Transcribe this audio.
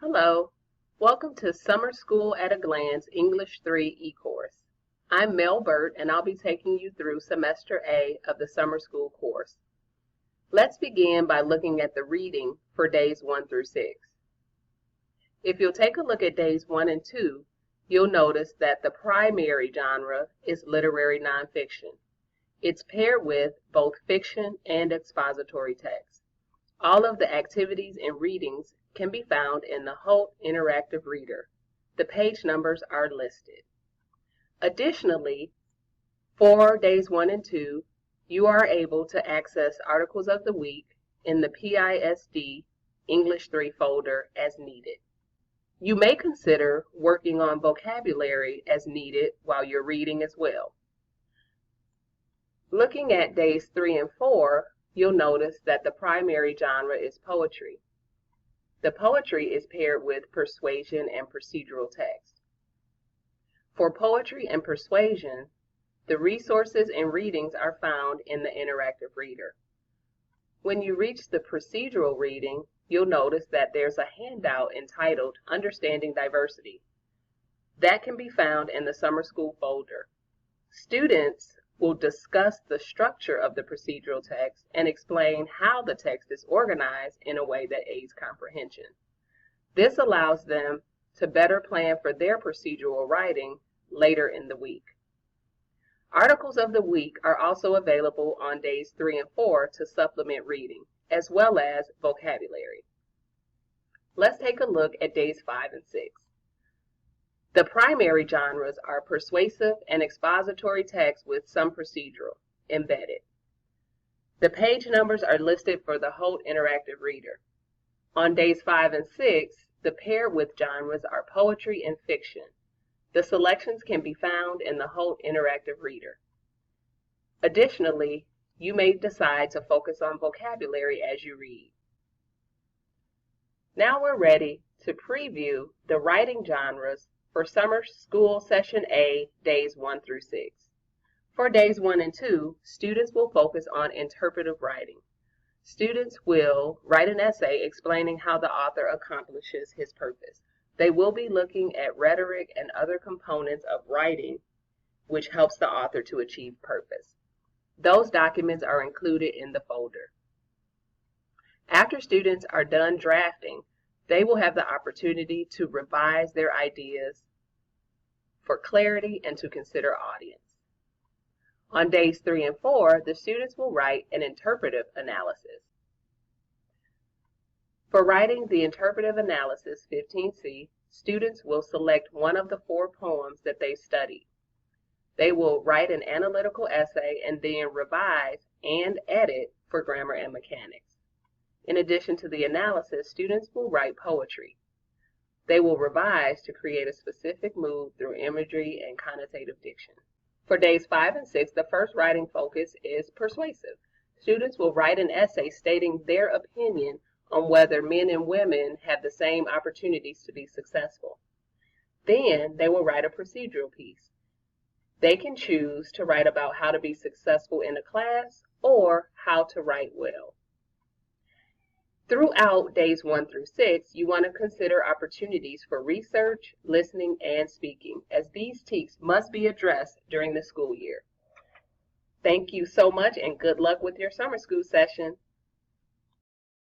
Hello, welcome to Summer School at a Glance English 3 e-course. I'm Mel Burt and I'll be taking you through Semester A of the Summer School course. Let's begin by looking at the reading for days 1 through 6. If you'll take a look at days 1 and 2, you'll notice that the primary genre is literary nonfiction. It's paired with both fiction and expository text. All of the activities and readings can be found in the Holt Interactive Reader. The page numbers are listed. Additionally, for days 1 and 2, you are able to access articles of the week in the PISD English 3 folder as needed. You may consider working on vocabulary as needed while you're reading as well. Looking at days 3 and 4, you'll notice that the primary genre is poetry. The poetry is paired with persuasion and procedural text. For poetry and persuasion, the resources and readings are found in the interactive reader. When you reach the procedural reading, you'll notice that there's a handout entitled Understanding Diversity. That can be found in the Summer School folder. Students will discuss the structure of the procedural text and explain how the text is organized in a way that aids comprehension. This allows them to better plan for their procedural writing later in the week. Articles of the week are also available on days 3 and 4 to supplement reading, as well as vocabulary. Let's take a look at days 5 and 6. The primary genres are persuasive and expository text with some procedural embedded. The page numbers are listed for the Holt Interactive Reader. On days 5 and 6, the paired with genres are poetry and fiction. The selections can be found in the Holt Interactive Reader. Additionally, you may decide to focus on vocabulary as you read. Now we're ready to preview the writing genres for Summer School Session A, days 1 through 6. For days 1 and 2, students will focus on interpretive writing. Students will write an essay explaining how the author accomplishes his purpose. They will be looking at rhetoric and other components of writing which helps the author to achieve purpose. Those documents are included in the folder. After students are done drafting, they will have the opportunity to revise their ideas for clarity and to consider audience. On days 3 and 4, the students will write an interpretive analysis. For writing the interpretive analysis 15C, students will select one of the 4 poems that they studied. They will write an analytical essay and then revise and edit for grammar and mechanics. In addition to the analysis, students will write poetry. They will revise to create a specific mood through imagery and connotative diction. For days 5 and 6, the first writing focus is persuasive. Students will write an essay stating their opinion on whether men and women have the same opportunities to be successful. Then they will write a procedural piece. They can choose to write about how to be successful in a class or how to write well. Throughout days 1 through 6, you want to consider opportunities for research, listening, and speaking, as these TEKS must be addressed during the school year. Thank you so much and good luck with your summer school session.